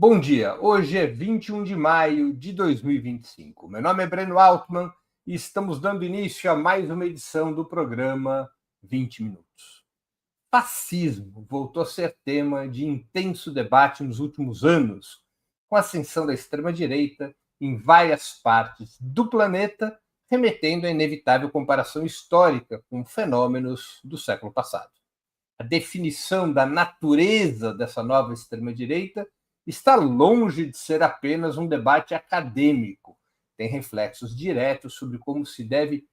Bom dia, hoje é 21 de maio de 2025. Meu nome é Breno Altman e estamos dando início a mais uma edição do programa 20 Minutos. Fascismo voltou a ser tema de intenso debate nos últimos anos, com a ascensão da extrema-direita em várias partes do planeta, remetendo à inevitável comparação histórica com fenômenos do século passado. A definição da natureza dessa nova extrema-direita está longe de ser apenas um debate acadêmico. Tem reflexos diretos sobre como se deve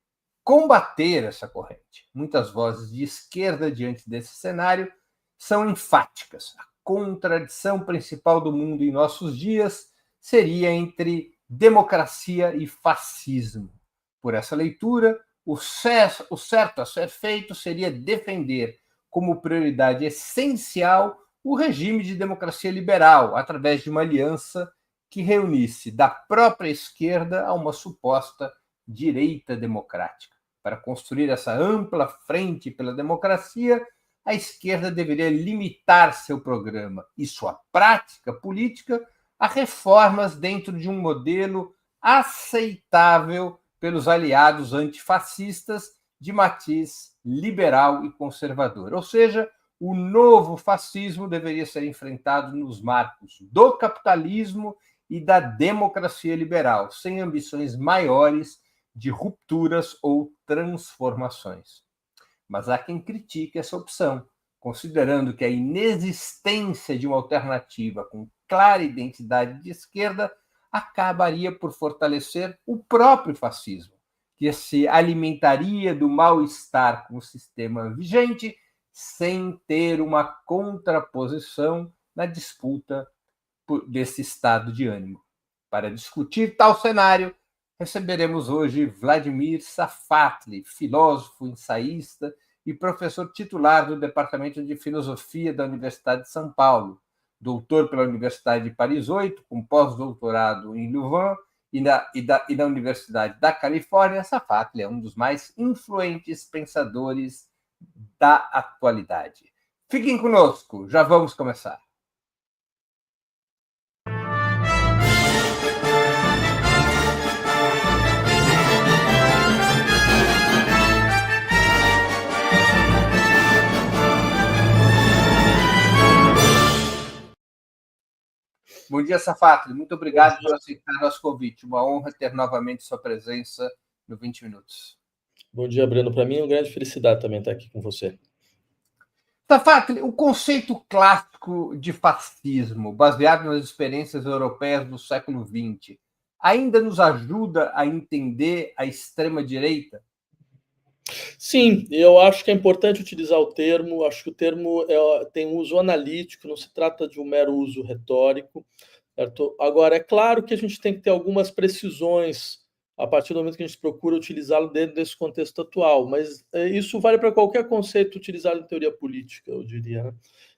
combater essa corrente. Muitas vozes de esquerda diante desse cenário são enfáticas. A contradição principal do mundo em nossos dias seria entre democracia e fascismo. Por essa leitura, o certo a ser feito seria defender como prioridade essencial o regime de democracia liberal, através de uma aliança que reunisse da própria esquerda a uma suposta direita democrática. Para construir essa ampla frente pela democracia, a esquerda deveria limitar seu programa e sua prática política a reformas dentro de um modelo aceitável pelos aliados antifascistas de matiz liberal e conservador. Ou seja, o novo fascismo deveria ser enfrentado nos marcos do capitalismo e da democracia liberal, sem ambições maiores de rupturas ou transformações. Mas há quem critique essa opção, considerando que a inexistência de uma alternativa com clara identidade de esquerda acabaria por fortalecer o próprio fascismo, que se alimentaria do mal-estar com o sistema vigente sem ter uma contraposição na disputa desse estado de ânimo. Para discutir tal cenário, receberemos hoje Vladimir Safatli, filósofo, ensaísta e professor titular do Departamento de Filosofia da Universidade de São Paulo, doutor pela Universidade de Paris 8, com pós-doutorado em Louvain e na Universidade da Califórnia. Safatli é um dos mais influentes pensadores da atualidade. Fiquem conosco, já vamos começar. Bom dia, Safatli. Muito obrigado por aceitar nosso convite. Uma honra ter novamente sua presença no 20 Minutos. Bom dia, Breno. Para mim é uma grande felicidade também estar aqui com você. Safatli, o conceito clássico de fascismo, baseado nas experiências europeias do século XX, ainda nos ajuda a entender a extrema-direita? Sim, eu acho que é importante utilizar o termo. Acho que o termo tem um uso analítico, não se trata de um mero uso retórico. Certo? Agora, é claro que a gente tem que ter algumas precisões a partir do momento que a gente procura utilizá-lo dentro desse contexto atual, mas isso vale para qualquer conceito utilizado em teoria política, eu diria. Né?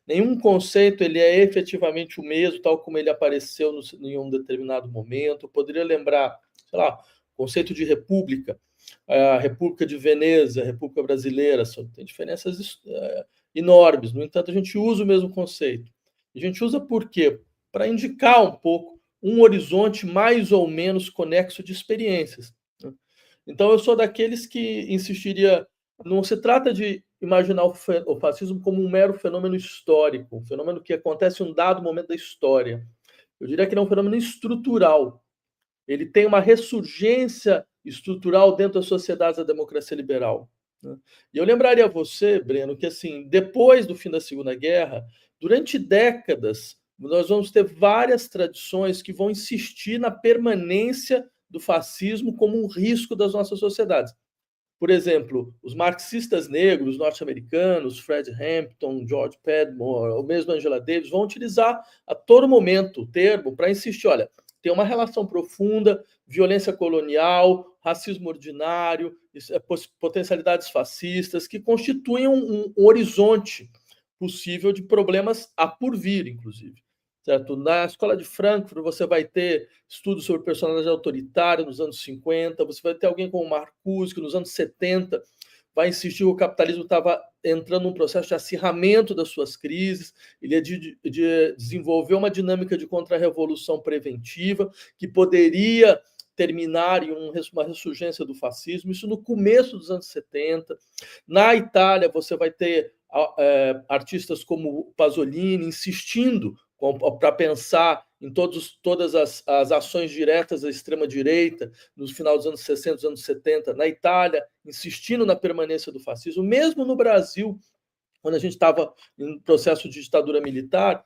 Nenhum conceito ele é efetivamente o mesmo, tal como ele apareceu em um determinado momento. Eu poderia lembrar, sei lá, o conceito de república, a República de Veneza, a República Brasileira, tem diferenças enormes. No entanto, a gente usa o mesmo conceito. A gente usa por quê? Para indicar um pouco um horizonte mais ou menos conexo de experiências. Né? Então, eu sou daqueles que insistiria, não se trata de imaginar o fascismo como um mero fenômeno histórico, um fenômeno que acontece em um dado momento da história. Eu diria que ele é um fenômeno estrutural. Ele tem uma ressurgência estrutural dentro das sociedades da democracia liberal. Né? E eu lembraria a você, Breno, que assim, depois do fim da Segunda Guerra, durante décadas, nós vamos ter várias tradições que vão insistir na permanência do fascismo como um risco das nossas sociedades. Por exemplo, os marxistas negros norte-americanos, Fred Hampton, George Padmore, ou mesmo Angela Davis, vão utilizar a todo momento o termo para insistir, olha, tem uma relação profunda, violência colonial, racismo ordinário, potencialidades fascistas, que constituem um horizonte possível de problemas a por vir, inclusive. Certo? Na Escola de Frankfurt, você vai ter estudos sobre personalidade autoritária nos anos 50, você vai ter alguém como Marcuse, que nos anos 70 vai insistir que o capitalismo estava entrando num processo de acirramento das suas crises, ele ia de desenvolver uma dinâmica de contra-revolução preventiva que poderia terminar em uma ressurgência do fascismo, isso no começo dos anos 70. Na Itália, você vai ter artistas como Pasolini insistindo para pensar em todas as ações diretas da extrema-direita no final dos anos 60, dos anos 70, na Itália, insistindo na permanência do fascismo, mesmo no Brasil, quando a gente estava em processo de ditadura militar.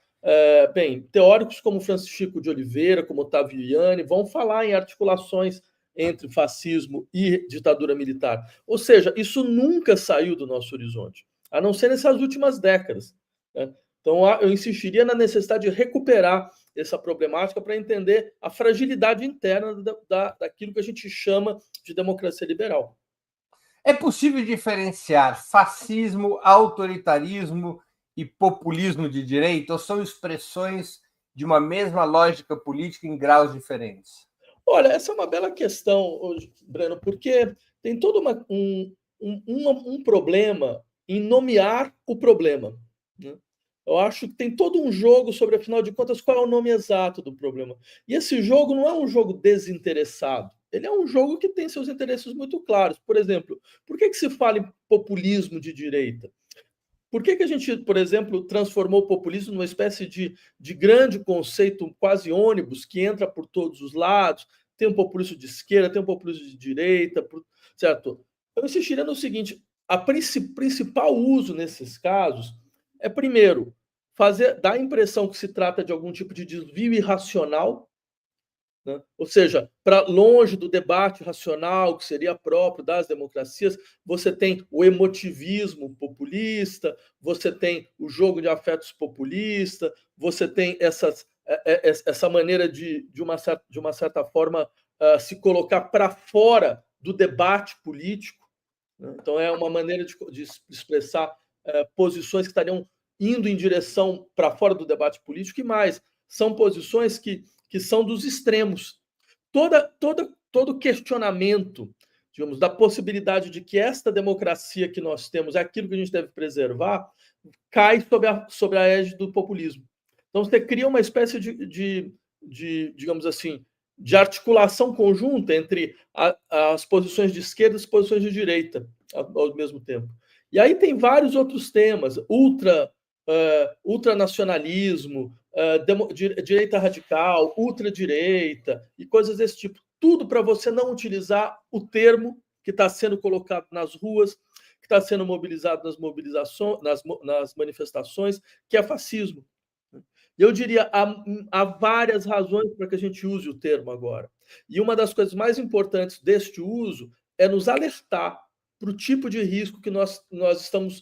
Teóricos como Francisco de Oliveira, como Otávio Iani, vão falar em articulações entre fascismo e ditadura militar. Ou seja, isso nunca saiu do nosso horizonte, a não ser nessas últimas décadas, né? Então, eu insistiria na necessidade de recuperar essa problemática para entender a fragilidade interna daquilo que a gente chama de democracia liberal. É possível diferenciar fascismo, autoritarismo e populismo de direita, ou são expressões de uma mesma lógica política em graus diferentes? Olha, essa é uma bela questão, Breno, porque tem todo um problema em nomear o problema, né? Eu acho que tem todo um jogo sobre, afinal de contas, qual é o nome exato do problema. E esse jogo não é um jogo desinteressado. Ele é um jogo que tem seus interesses muito claros. Por exemplo, por que se fala em populismo de direita? Por que a gente, por exemplo, transformou o populismo numa espécie de grande conceito quase ônibus que entra por todos os lados? Tem um populismo de esquerda, tem um populismo de direita, certo? Eu insistiria no seguinte: a principal uso nesses casos é, primeiro, dar a impressão que se trata de algum tipo de desvio irracional, né? Ou seja, para longe do debate racional que seria próprio das democracias, você tem o emotivismo populista, você tem o jogo de afetos populista, você tem essa maneira de uma certa forma, se colocar para fora do debate político, né? Então, é uma maneira de expressar posições que estariam indo em direção para fora do debate político, e mais, são posições que são dos extremos. Todo questionamento, digamos, da possibilidade de que esta democracia que nós temos é aquilo que a gente deve preservar, cai sobre a égide do populismo. Então, você cria uma espécie digamos assim, de articulação conjunta entre as posições de esquerda e as posições de direita ao mesmo tempo. E aí tem vários outros temas: ultranacionalismo, direita radical, ultradireita e coisas desse tipo. Tudo para você não utilizar o termo que está sendo colocado nas ruas, que está sendo mobilizado nas manifestações, que é fascismo. Eu diria, há várias razões para que a gente use o termo agora. E uma das coisas mais importantes deste uso é nos alertar para o tipo de risco que nós estamos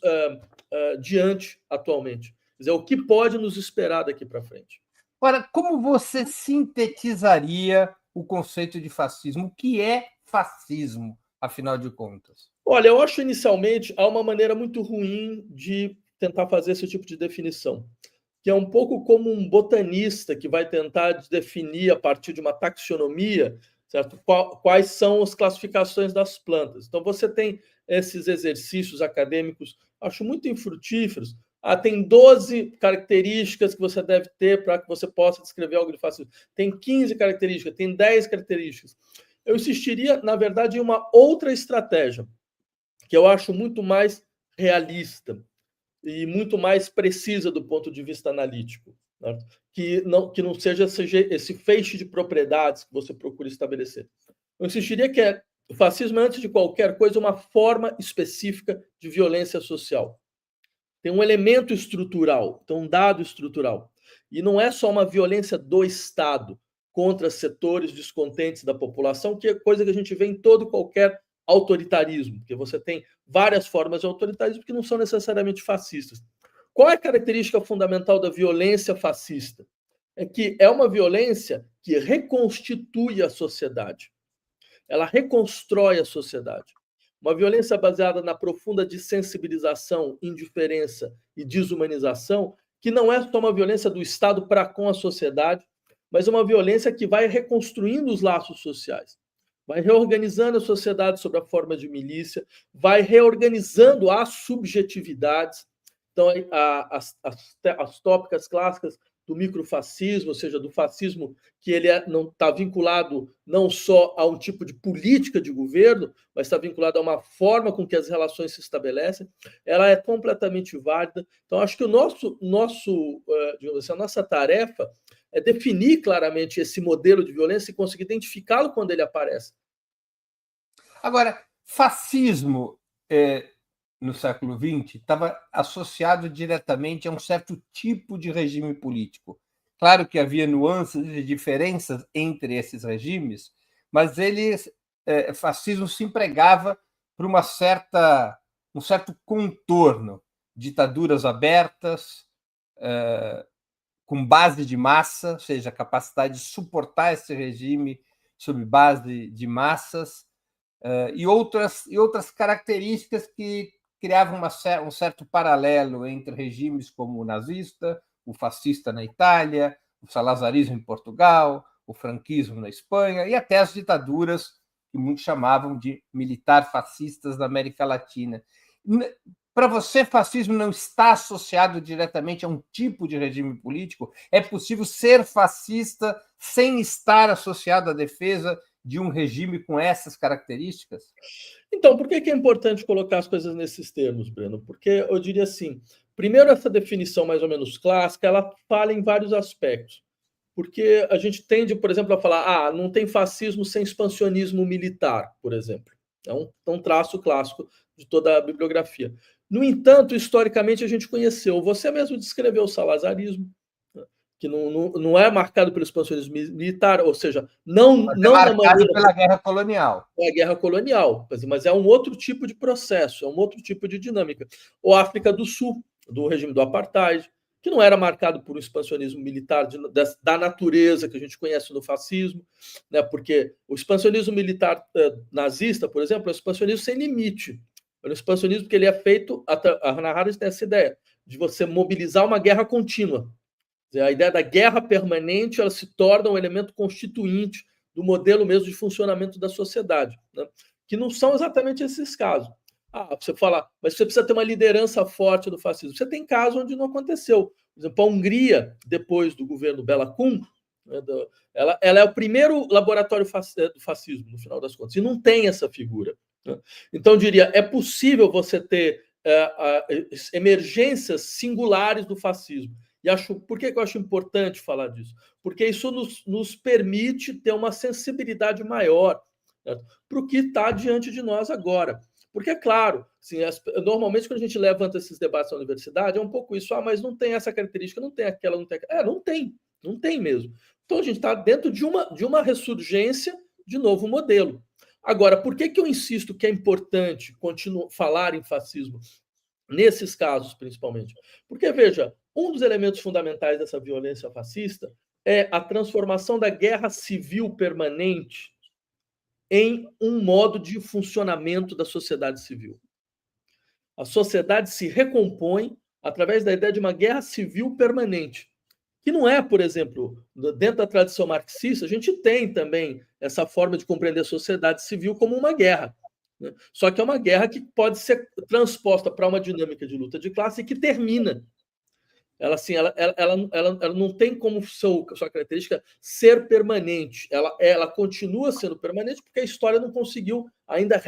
diante atualmente. Quer dizer, o que pode nos esperar daqui para frente. Agora, como você sintetizaria o conceito de fascismo? O que é fascismo, afinal de contas? Olha, eu acho, inicialmente, há uma maneira muito ruim de tentar fazer esse tipo de definição, que é um pouco como um botanista que vai tentar definir, a partir de uma taxonomia, certo? Quais são as classificações das plantas. Então, você tem esses exercícios acadêmicos, acho muito infrutíferos. Tem 12 características que você deve ter para que você possa descrever algo de fascismo. Tem 15 características, tem 10 características. Eu insistiria, na verdade, em uma outra estratégia, que eu acho muito mais realista e muito mais precisa do ponto de vista analítico, né? que não seja esse feixe de propriedades que você procura estabelecer. Eu insistiria que o fascismo é, antes de qualquer coisa, uma forma específica de violência social. Tem um elemento estrutural, tem um dado estrutural. E não é só uma violência do Estado contra setores descontentes da população, que é coisa que a gente vê em todo qualquer autoritarismo, porque você tem várias formas de autoritarismo que não são necessariamente fascistas. Qual é a característica fundamental da violência fascista? É que é uma violência que reconstitui a sociedade. Ela reconstrói a sociedade. Uma violência baseada na profunda desensibilização, indiferença e desumanização, que não é só uma violência do Estado para com a sociedade, mas uma violência que vai reconstruindo os laços sociais. vai reorganizando a sociedade sob a forma de milícia, vai reorganizando as subjetividades. Então, as tópicas clássicas do microfascismo, ou seja, do fascismo que ele não está vinculado não só a um tipo de política de governo, mas está vinculado a uma forma com que as relações se estabelecem, ela é completamente válida. Então, acho que digamos assim, a nossa tarefa é definir claramente esse modelo de violência e conseguir identificá-lo quando ele aparece. Agora, fascismo no século XX estava associado diretamente a um certo tipo de regime político. Claro que havia nuances e diferenças entre esses regimes, mas fascismo se empregava por um certo contorno, ditaduras abertas, com base de massa, ou seja, a capacidade de suportar esse regime sob base de massas, e outras características que criavam um certo paralelo entre regimes como o nazista, o fascista na Itália, o salazarismo em Portugal, o franquismo na Espanha e até as ditaduras que muitos chamavam de militar fascistas da América Latina. Para você, fascismo não está associado diretamente a um tipo de regime político? É possível ser fascista sem estar associado à defesa de um regime com essas características? Então, por que é importante colocar as coisas nesses termos, Breno? Porque eu diria assim, primeiro, essa definição mais ou menos clássica, ela fala em vários aspectos. Porque a gente tende, por exemplo, a falar, não tem fascismo sem expansionismo militar, por exemplo. É um traço clássico de toda a bibliografia. No entanto, historicamente, a gente conheceu, você mesmo descreveu o salazarismo, que não é marcado pelo expansionismo militar, ou seja, não é marcado na maneira pela guerra colonial. É a guerra colonial, mas é um outro tipo de processo, é um outro tipo de dinâmica. Ou a África do Sul, do regime do apartheid, que não era marcado por um expansionismo militar da natureza que a gente conhece no fascismo, né? Porque o expansionismo militar nazista, por exemplo, é um expansionismo sem limite. É um expansionismo que ele é feito, a Hannah Arendt tem essa ideia, de você mobilizar uma guerra contínua. A ideia da guerra permanente ela se torna um elemento constituinte do modelo mesmo de funcionamento da sociedade, né? Que não são exatamente esses casos. Você fala, mas você precisa ter uma liderança forte do fascismo. Você tem casos onde não aconteceu. Por exemplo, a Hungria, depois do governo Bela Kun, né, ela é o primeiro laboratório do fascismo, no final das contas, e não tem essa figura, né? Então, eu diria, é possível você ter emergências singulares do fascismo. Por que eu acho importante falar disso? Porque isso nos permite ter uma sensibilidade maior, né, para o que está diante de nós agora. Porque, é claro, assim, normalmente quando a gente levanta esses debates na universidade, é um pouco isso, mas não tem essa característica, não tem aquela, não tem aquela. Não tem mesmo. Então a gente está dentro de uma ressurgência de novo modelo. Agora, por que eu insisto que é importante falar em fascismo? Nesses casos, principalmente. Porque, veja, um dos elementos fundamentais dessa violência fascista é a transformação da guerra civil permanente em um modo de funcionamento da sociedade civil. A sociedade se recompõe através da ideia de uma guerra civil permanente, que não é, por exemplo, dentro da tradição marxista, a gente tem também essa forma de compreender a sociedade civil como uma guerra. Só que é uma guerra que pode ser transposta para uma dinâmica de luta de classe e que termina. Ela, assim, ela não tem como sua característica ser permanente. Ela continua sendo permanente porque a história não conseguiu ainda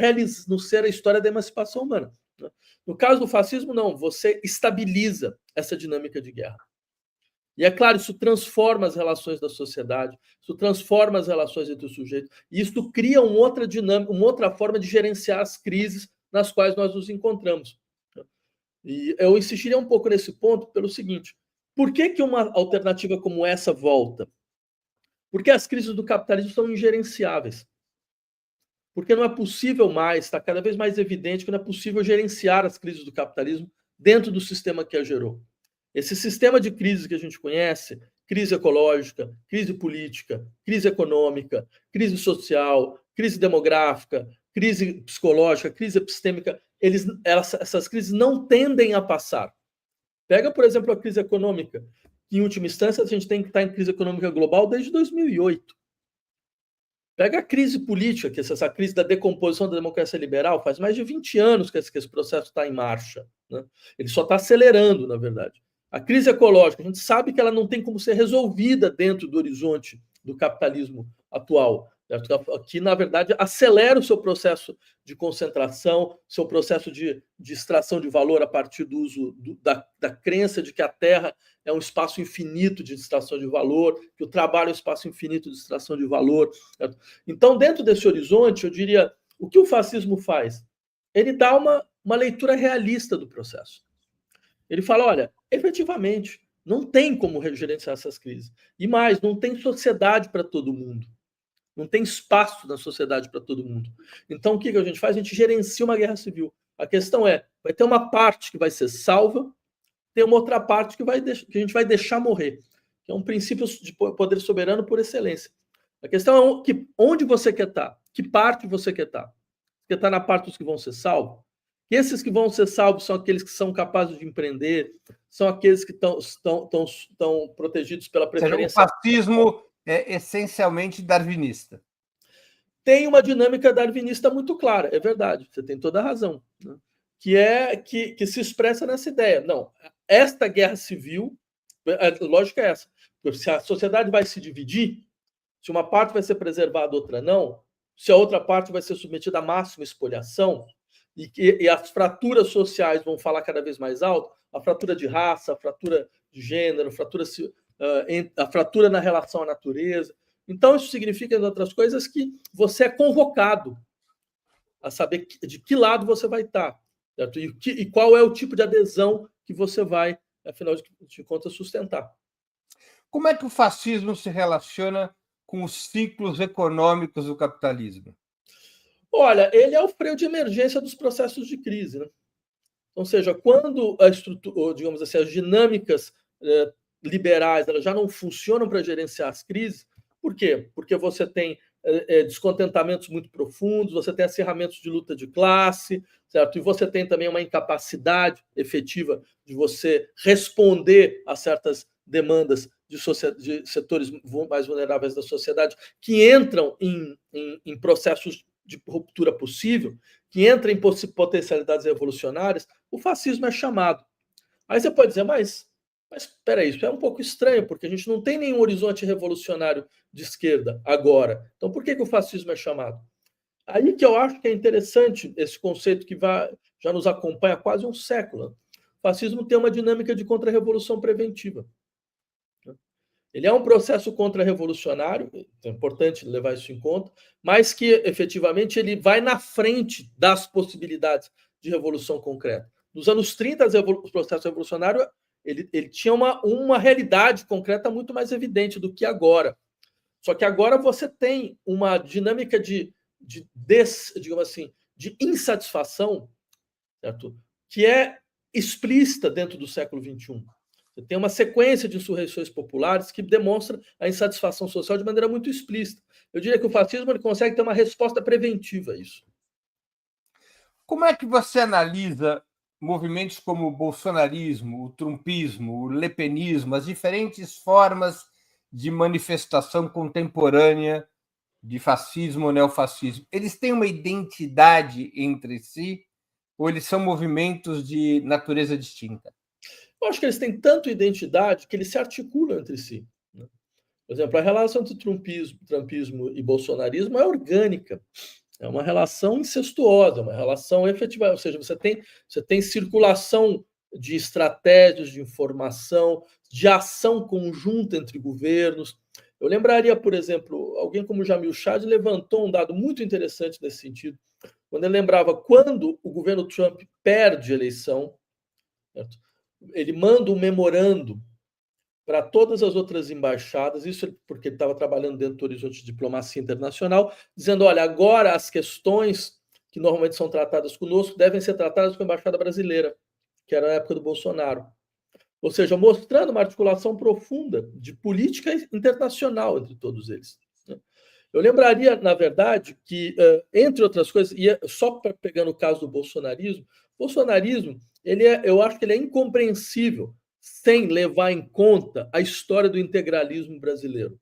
não ser a história da emancipação humana. No caso do fascismo, não. Você estabiliza essa dinâmica de guerra. E é claro, isso transforma as relações da sociedade, isso transforma as relações entre os sujeitos, e isso cria uma outra dinâmica, uma outra forma de gerenciar as crises nas quais nós nos encontramos. E eu insistiria um pouco nesse ponto pelo seguinte: por que uma alternativa como essa volta? Porque as crises do capitalismo são ingerenciáveis. Porque não é possível mais, está cada vez mais evidente que não é possível gerenciar as crises do capitalismo dentro do sistema que a gerou. Esse sistema de crises que a gente conhece, crise ecológica, crise política, crise econômica, crise social, crise demográfica, crise psicológica, crise epistêmica, essas crises não tendem a passar. Pega, por exemplo, a crise econômica, que, em última instância, a gente tem que estar em crise econômica global desde 2008. Pega a crise política, que é essa crise da decomposição da democracia liberal, faz mais de 20 anos que esse processo está em marcha, né? Ele só está acelerando, na verdade. A crise ecológica, a gente sabe que ela não tem como ser resolvida dentro do horizonte do capitalismo atual, que, na verdade, acelera o seu processo de concentração, seu processo de extração de valor a partir do uso da crença de que a Terra é um espaço infinito de extração de valor, que o trabalho é um espaço infinito de extração de valor. Certo? Então, dentro desse horizonte, eu diria, o que o fascismo faz? Ele dá uma leitura realista do processo. Ele fala, olha, efetivamente, não tem como gerenciar essas crises. E mais, não tem sociedade para todo mundo. Não tem espaço na sociedade para todo mundo. Então, o que a gente faz? A gente gerencia uma guerra civil. A questão é, vai ter uma parte que vai ser salva, tem uma outra parte que a gente vai deixar morrer, que é um princípio de poder soberano por excelência. A questão é onde você quer estar, que parte você quer estar. Você quer estar na parte dos que vão ser salvos? E esses que vão ser salvos são aqueles que são capazes de empreender, são aqueles que estão protegidos pela preferência. O fascismo é essencialmente darwinista. Tem uma dinâmica darwinista muito clara, é verdade, você tem toda a razão, né? Que se expressa nessa ideia. Não, esta guerra civil, a lógica é essa, se a sociedade vai se dividir, se uma parte vai ser preservada, outra não, se a outra parte vai ser submetida à máxima espoliação, e as fraturas sociais vão falar cada vez mais alto, a fratura de raça, a fratura de gênero, a fratura na relação à natureza. Então, isso significa, entre outras coisas, que você é convocado a saber de que lado você vai estar, certo? E qual é o tipo de adesão que você vai, afinal de contas, sustentar. Como é que o fascismo se relaciona com os ciclos econômicos do capitalismo? Olha, ele é o freio de emergência dos processos de crise, né? Ou seja, quando a estrutura, digamos assim, as dinâmicas liberais elas já não funcionam para gerenciar as crises, por quê? Porque você tem descontentamentos muito profundos, você tem acirramentos de luta de classe, certo? E você tem também uma incapacidade efetiva de você responder a certas demandas de setores mais vulneráveis da sociedade que entram em processos de ruptura possível, que entra em potencialidades revolucionárias, o fascismo é chamado. Aí você pode dizer, mas espera aí, isso é um pouco estranho, porque a gente não tem nenhum horizonte revolucionário de esquerda agora. Então, por que o fascismo é chamado? Aí que eu acho que é interessante esse conceito que já nos acompanha há quase um século. O fascismo tem uma dinâmica de contra-revolução preventiva. Ele é um processo contra-revolucionário, é importante levar isso em conta, mas que, efetivamente, ele vai na frente das possibilidades de revolução concreta. Nos anos 30, o processo revolucionário ele tinha uma realidade concreta muito mais evidente do que agora. Só que agora você tem uma dinâmica digamos assim, de insatisfação, certo? Que é explícita dentro do século XXI. Você tem uma sequência de insurreições populares que demonstra a insatisfação social de maneira muito explícita. Eu diria que o fascismo ele consegue ter uma resposta preventiva a isso. Como é que você analisa movimentos como o bolsonarismo, o trumpismo, o lepenismo, as diferentes formas de manifestação contemporânea de fascismo ou neofascismo? Eles têm uma identidade entre si ou eles são movimentos de natureza distinta? Eu acho que eles têm tanto identidade que eles se articulam entre si, né? Por exemplo, a relação entre trumpismo e bolsonarismo é orgânica. É uma relação incestuosa, uma relação efetiva. Ou seja, você tem circulação de estratégias de informação, de ação conjunta entre governos. Eu lembraria, por exemplo, alguém como Jamil Chad levantou um dado muito interessante nesse sentido, quando ele lembrava quando o governo Trump perde a eleição, certo? Ele manda um memorando para todas as outras embaixadas, isso porque ele estava trabalhando dentro do horizonte de diplomacia internacional, dizendo, olha, agora as questões que normalmente são tratadas conosco devem ser tratadas com a embaixada brasileira, que era na época do Bolsonaro. Ou seja, mostrando uma articulação profunda de política internacional entre todos eles. Eu lembraria, na verdade, que, entre outras coisas, e só pegando o caso do bolsonarismo, eu acho que ele é incompreensível sem levar em conta a história do integralismo brasileiro.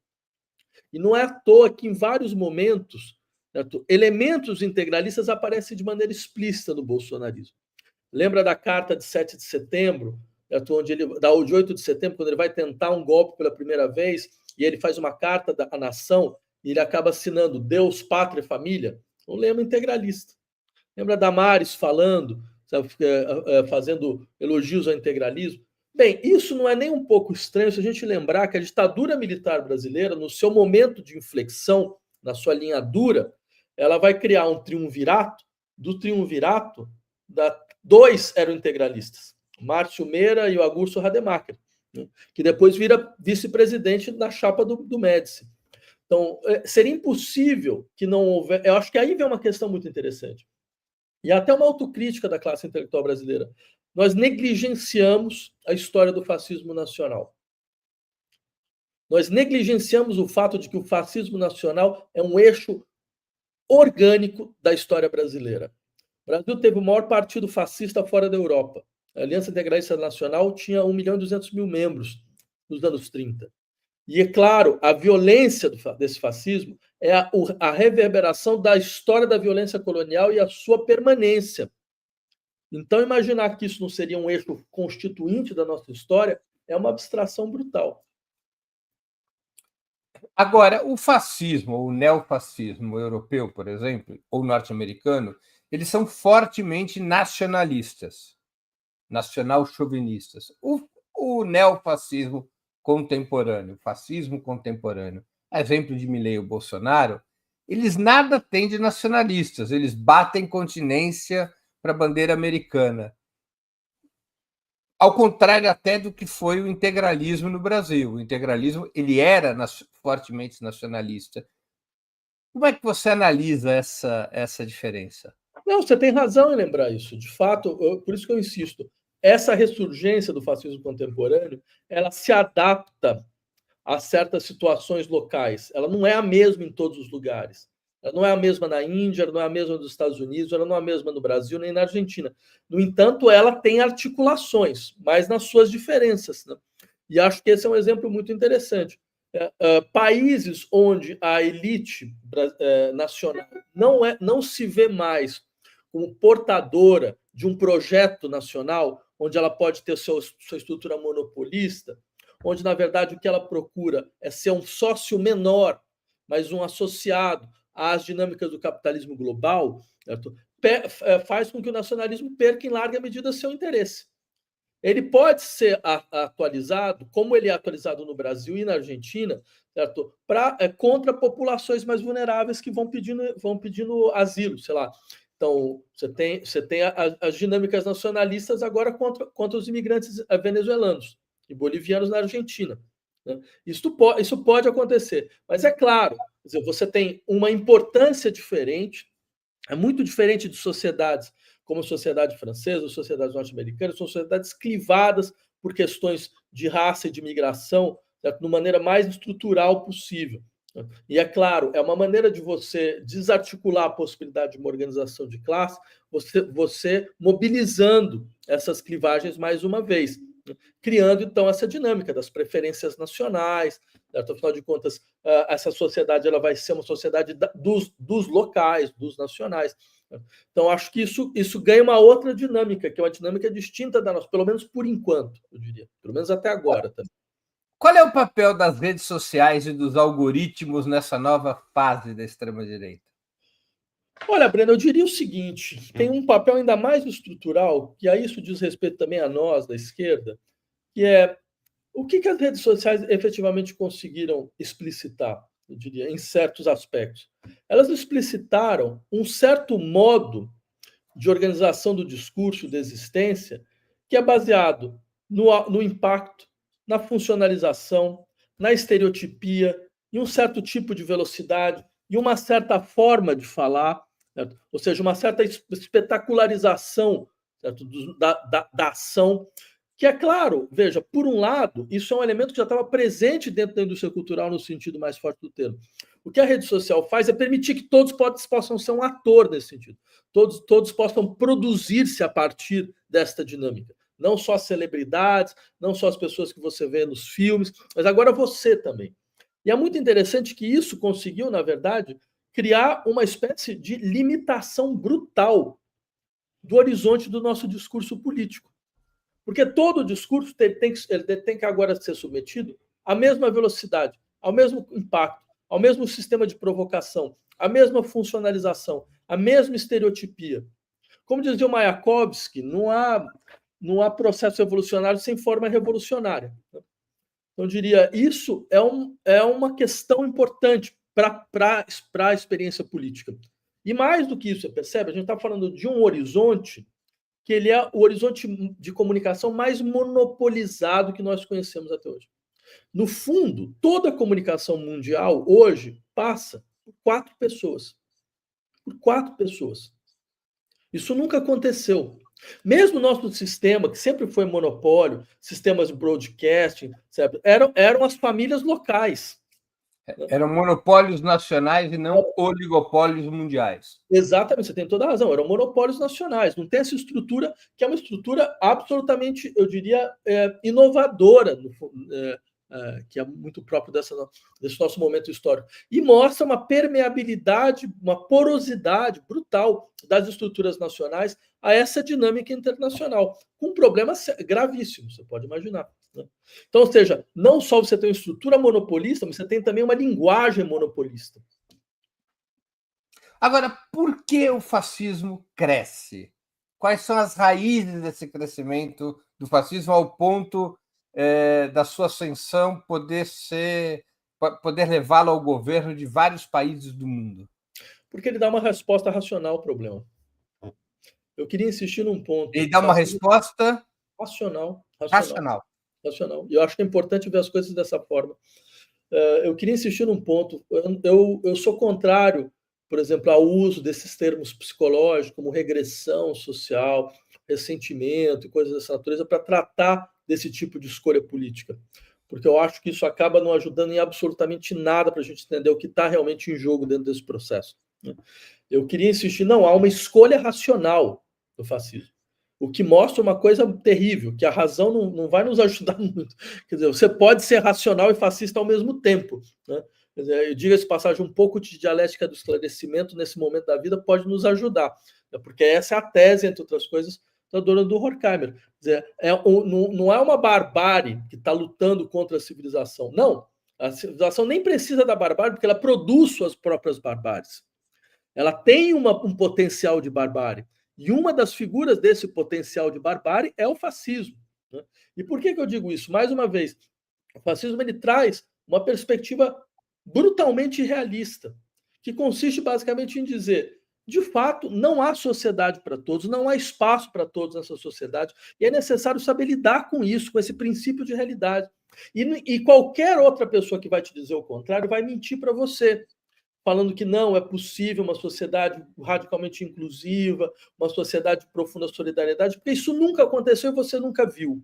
E não é à toa que, em vários momentos, certo, elementos integralistas aparecem de maneira explícita no bolsonarismo. Lembra da carta de 7 de setembro, certo, onde ele, de 8 de setembro, quando ele vai tentar um golpe pela primeira vez, e ele faz uma carta à nação, e ele acaba assinando Deus, Pátria e Família? Um lema integralista. Lembra Damares falando, sabe, fazendo elogios ao integralismo? Bem, isso não é nem um pouco estranho se a gente lembrar que a ditadura militar brasileira, no seu momento de inflexão, na sua linha dura, ela vai criar um triunvirato. Do triunvirato, dois eram integralistas, o Márcio Meira e o Augusto Rademacher, né, que depois vira vice-presidente na chapa do Médici. Então, seria impossível que não houvesse... Eu acho que aí vem uma questão muito interessante. E até uma autocrítica da classe intelectual brasileira. Nós negligenciamos a história do fascismo nacional. Nós negligenciamos o fato de que o fascismo nacional é um eixo orgânico da história brasileira. O Brasil teve o maior partido fascista fora da Europa. A Aliança Integralista Nacional tinha 1.200.000 membros nos anos 30. E, é claro, a violência desse fascismo é a reverberação da história da violência colonial e a sua permanência. Então, imaginar que isso não seria um eixo constituinte da nossa história é uma abstração brutal. Agora, o fascismo, ou o neofascismo europeu, por exemplo, ou norte-americano, eles são fortemente nacionalistas, nacional-chauvinistas. O neofascismo contemporâneo, fascismo contemporâneo, exemplo de Milei e Bolsonaro, eles nada têm de nacionalistas, eles batem continência para a bandeira americana. Ao contrário até do que foi o integralismo no Brasil. O integralismo ele era fortemente nacionalista. Como é que você analisa essa diferença? Não, você tem razão em lembrar isso. De fato, por isso que eu insisto, essa ressurgência do fascismo contemporâneo, ela se adapta a certas situações locais. Ela não é a mesma em todos os lugares. Ela não é a mesma na Índia, ela não é a mesma nos Estados Unidos, ela não é a mesma no Brasil, nem na Argentina. No entanto, ela tem articulações, mas nas suas diferenças, né? E acho que esse é um exemplo muito interessante. Países onde a elite nacional não se vê mais como portadora de um projeto nacional, onde ela pode ter sua estrutura monopolista, onde, na verdade, o que ela procura é ser um sócio menor, mas um associado às dinâmicas do capitalismo global, certo? Faz com que o nacionalismo perca, em larga medida, seu interesse. Ele pode ser atualizado, como ele é atualizado no Brasil e na Argentina, certo? Contra populações mais vulneráveis que vão pedindo asilo, sei lá. Então, você tem as dinâmicas nacionalistas agora contra os imigrantes venezuelanos e bolivianos na Argentina, né? Isso pode acontecer, mas é claro, você tem uma importância diferente, é muito diferente de sociedades como a sociedade francesa, as sociedades norte-americanas, são sociedades clivadas por questões de raça e de migração, certo? De maneira mais estrutural possível. E, é claro, é uma maneira de você desarticular a possibilidade de uma organização de classe, você mobilizando essas clivagens mais uma vez, criando, então, essa dinâmica das preferências nacionais, certo? Afinal de contas, essa sociedade ela vai ser uma sociedade dos locais, dos nacionais. Então, acho que isso ganha uma outra dinâmica, que é uma dinâmica distinta da nossa, pelo menos por enquanto, eu diria, pelo menos até agora também. Qual é o papel das redes sociais e dos algoritmos nessa nova fase da extrema-direita? Olha, Breno, eu diria o seguinte, tem um papel ainda mais estrutural, que a isso diz respeito também a nós, da esquerda, que é o que as redes sociais efetivamente conseguiram explicitar, eu diria, em certos aspectos. Elas explicitaram um certo modo de organização do discurso, da existência, que é baseado no impacto, na funcionalização, na estereotipia, em um certo tipo de velocidade, em uma certa forma de falar, certo? Ou seja, uma certa espetacularização, certo? Da ação, que é claro, veja, por um lado, isso é um elemento que já estava presente dentro da indústria cultural no sentido mais forte do termo. O que a rede social faz é permitir que todos possam ser um ator nesse sentido. Todos possam produzir-se a partir desta dinâmica. Não só as celebridades, não só as pessoas que você vê nos filmes, mas agora você também. E é muito interessante que isso conseguiu, na verdade, criar uma espécie de limitação brutal do horizonte do nosso discurso político. Porque todo discurso ele tem que agora ser submetido à mesma velocidade, ao mesmo impacto, ao mesmo sistema de provocação, à mesma funcionalização, à mesma estereotipia. Como dizia o Mayakovsky, não há processo evolucionário sem forma revolucionária. Então, eu diria, isso é uma questão importante para a experiência política. E mais do que isso, você percebe? A gente está falando de um horizonte que ele é o horizonte de comunicação mais monopolizado que nós conhecemos até hoje. No fundo, toda a comunicação mundial hoje passa por 4 pessoas. Por 4 pessoas. Isso nunca aconteceu. Mesmo o nosso sistema, que sempre foi monopólio, sistemas de broadcasting, eram as famílias locais. Eram monopólios nacionais e não oligopólios mundiais. Exatamente, você tem toda a razão. Eram monopólios nacionais. Não tem essa estrutura, que é uma estrutura absolutamente, eu diria, inovadora, que é muito próprio desse nosso momento histórico. E mostra uma permeabilidade, uma porosidade brutal das estruturas nacionais a essa dinâmica internacional, com um problema gravíssimo, você pode imaginar. Né? Então, ou seja, não só você tem uma estrutura monopolista, mas você tem também uma linguagem monopolista. Agora, por que o fascismo cresce? Quais são as raízes desse crescimento do fascismo ao ponto da sua ascensão poder levá-lo ao governo de vários países do mundo? Porque ele dá uma resposta racional ao problema. Eu queria insistir num ponto. Ele dá uma resposta racional. E eu acho que é importante ver as coisas dessa forma. Eu queria insistir num ponto. Eu sou contrário, por exemplo, ao uso desses termos psicológicos, como regressão social, ressentimento e coisas dessa natureza, para tratar desse tipo de escolha política. Porque eu acho que isso acaba não ajudando em absolutamente nada para a gente entender o que está realmente em jogo dentro desse processo. Eu queria insistir, não, há uma escolha racional do fascismo. O que mostra uma coisa terrível, que a razão não vai nos ajudar muito. Quer dizer, você pode ser racional e fascista ao mesmo tempo. Né? Quer dizer, eu digo essa passagem, um pouco de dialética do esclarecimento nesse momento da vida pode nos ajudar. Né? Porque essa é a tese, entre outras coisas, da dona do Horkheimer. Quer dizer, não é uma barbárie que está lutando contra a civilização. Não, a civilização nem precisa da barbárie, porque ela produz suas próprias barbáries. Ela tem um potencial de barbárie. E uma das figuras desse potencial de barbárie é o fascismo. Né? E por que eu digo isso? Mais uma vez, o fascismo ele traz uma perspectiva brutalmente realista, que consiste basicamente em dizer, de fato, não há sociedade para todos, não há espaço para todos nessa sociedade, e é necessário saber lidar com isso, com esse princípio de realidade. E qualquer outra pessoa que vai te dizer o contrário vai mentir para você, falando que não é possível uma sociedade radicalmente inclusiva, uma sociedade de profunda solidariedade, porque isso nunca aconteceu e você nunca viu.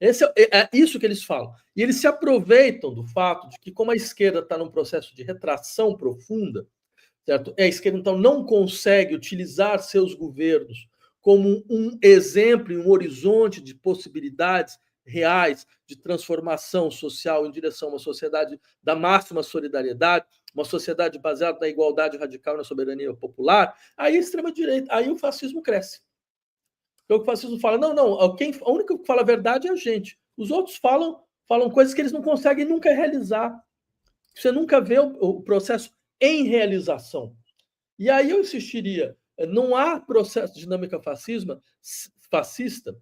É isso que eles falam. E eles se aproveitam do fato de que, como a esquerda está num processo de retração profunda, certo? A esquerda, então, não consegue utilizar seus governos como um exemplo, um horizonte de possibilidades reais de transformação social em direção a uma sociedade da máxima solidariedade, uma sociedade baseada na igualdade radical e na soberania popular, aí a extrema-direita, aí o fascismo cresce. Então o fascismo fala, não, a única que fala a verdade é a gente. Os outros falam coisas que eles não conseguem nunca realizar. Você nunca vê o processo em realização. E aí eu insistiria, não há processo de dinâmica fascista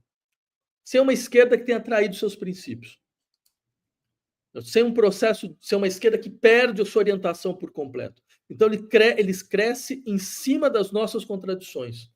sem uma esquerda que tenha traído seus princípios. Sem um processo, sem uma esquerda que perde a sua orientação por completo. Então eles crescem em cima das nossas contradições.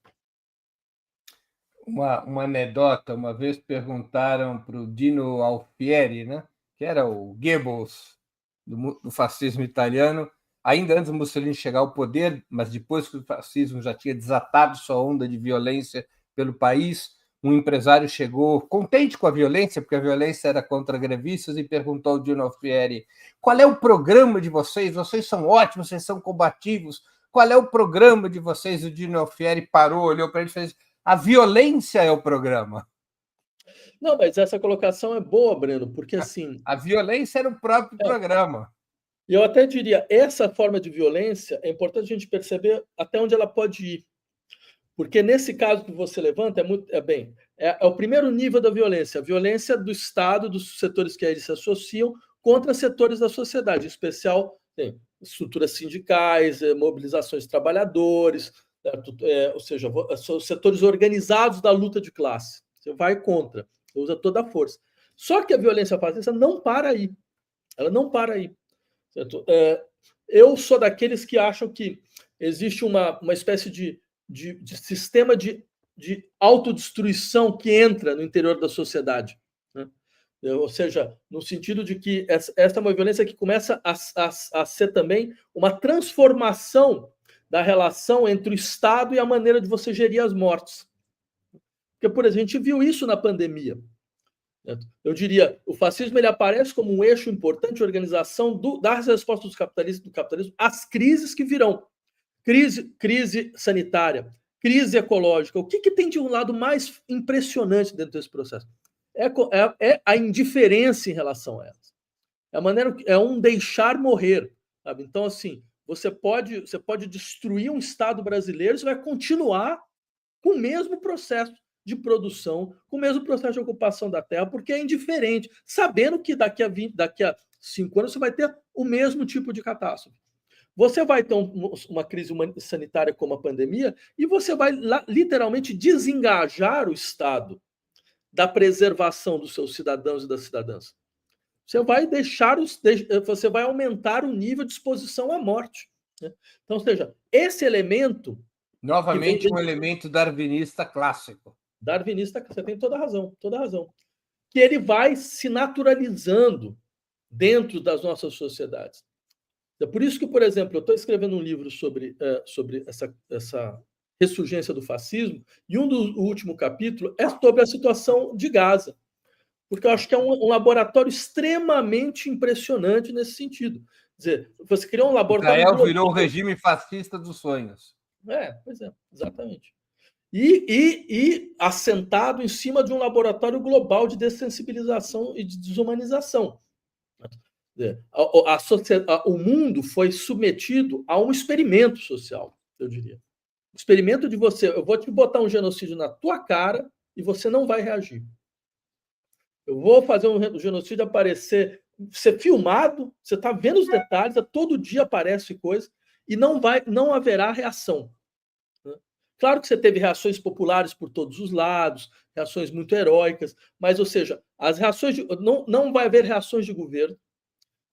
Uma anedota, uma vez perguntaram para o Dino Alfieri, né, que era o Goebbels do fascismo italiano, ainda antes do Mussolini chegar ao poder, mas depois que o fascismo já tinha desatado sua onda de violência pelo país, um empresário chegou contente com a violência, porque a violência era contra grevistas, e perguntou ao Dino Alfieri, qual é o programa de vocês? Vocês são ótimos, vocês são combativos. Qual é o programa de vocês? O Dino Alfieri parou, olhou para ele e fez, a violência é o programa. Não, mas essa colocação é boa, Breno, porque assim... A violência era o próprio programa. E eu até diria, essa forma de violência, é importante a gente perceber até onde ela pode ir. Porque nesse caso que você levanta, é o primeiro nível da violência, a violência do Estado, dos setores que a eles se associam, contra setores da sociedade, em especial estruturas sindicais, mobilizações de trabalhadores, ou seja, são setores organizados da luta de classe. Você vai contra, você usa toda a força. Só que a violência fascista não para aí. Ela não para aí. Certo? Eu sou daqueles que acham que existe uma espécie de sistema de autodestruição que entra no interior da sociedade. Né? Ou seja, no sentido de que essa é uma violência que começa a ser também uma transformação da relação entre o Estado e a maneira de você gerir as mortes. Porque, por exemplo, a gente viu isso na pandemia. Eu diria, o fascismo ele aparece como um eixo importante de organização das respostas do capitalismo às crises que virão. Crise sanitária, crise ecológica. O que tem de um lado mais impressionante dentro desse processo? É a indiferença em relação a elas. É um deixar morrer. Sabe? Então, assim, você pode destruir um Estado brasileiro, você vai continuar com o mesmo processo de produção, com o mesmo processo de ocupação da terra, porque é indiferente, sabendo que daqui a 5 anos você vai ter o mesmo tipo de catástrofe. Você vai ter uma crise sanitária como a pandemia e você vai literalmente desengajar o Estado da preservação dos seus cidadãos e das cidadãs. Você vai aumentar o nível de exposição à morte. Né? Então, ou seja, esse elemento... Novamente, um elemento darwinista clássico. Darwinista, você tem toda a razão, toda a razão. Que ele vai se naturalizando dentro das nossas sociedades. É por isso que, por exemplo, eu estou escrevendo um livro sobre essa ressurgência do fascismo, e o último capítulo é sobre a situação de Gaza, porque eu acho que é um laboratório extremamente impressionante nesse sentido. Quer dizer, você criou um laboratório... Israel virou o regime fascista dos sonhos. Pois é, exatamente. E assentado em cima de um laboratório global de dessensibilização e de desumanização. O mundo foi submetido a um experimento social, eu diria. Experimento de eu vou te botar um genocídio na tua cara e você não vai reagir. Eu vou fazer um genocídio ser filmado, você está vendo os detalhes, todo dia aparece coisa, e não haverá reação. Claro que você teve reações populares por todos os lados, reações muito heróicas, mas, ou seja, as reações não vai haver reações de governo,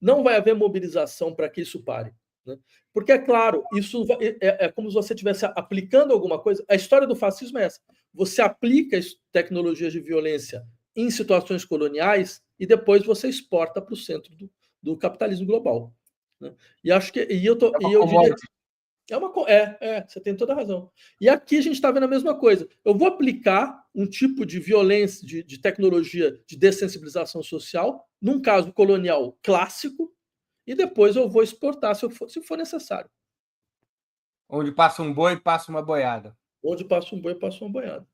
não vai haver mobilização para que isso pare. Né? Porque, é claro, isso é como se você estivesse aplicando alguma coisa. A história do fascismo é essa. Você aplica tecnologias de violência em situações coloniais e depois você exporta para o centro do capitalismo global. Né? E acho que... eu diria... você tem toda a razão. E aqui a gente está vendo a mesma coisa. Eu vou aplicar um tipo de violência, de tecnologia de dessensibilização social, num caso colonial clássico, e depois eu vou exportar se for necessário. Onde passa um boi, passa uma boiada. Onde passa um boi, passa uma boiada.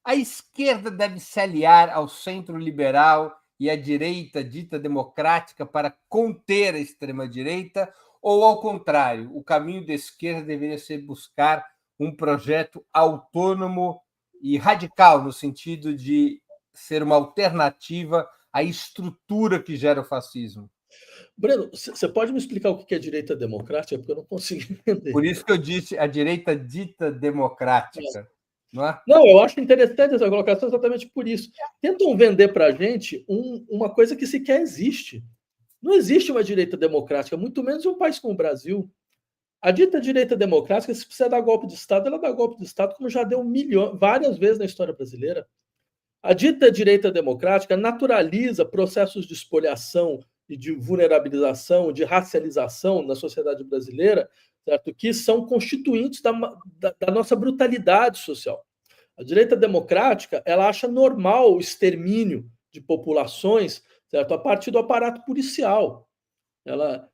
A esquerda deve se aliar ao centro liberal e à direita dita democrática para conter a extrema-direita, ou, ao contrário, o caminho da esquerda deveria ser buscar um projeto autônomo e radical, no sentido de ser uma alternativa à estrutura que gera o fascismo? Breno, você pode me explicar o que é direita democrática? Porque eu não consigo entender. Por isso que eu disse a direita dita democrática. Não é? Não, eu acho interessante essa colocação exatamente por isso. Tentam vender para a gente uma coisa que sequer existe. Não existe uma direita democrática, muito menos em um país como o Brasil. A dita direita democrática, se precisa dar golpe de Estado, ela dá golpe de Estado, como já deu várias vezes na história brasileira. A dita direita democrática naturaliza processos de espoliação e de vulnerabilização, de racialização na sociedade brasileira, certo? Que são constituintes da nossa brutalidade social. A direita democrática, ela acha normal o extermínio de populações, certo? A partir do aparato policial.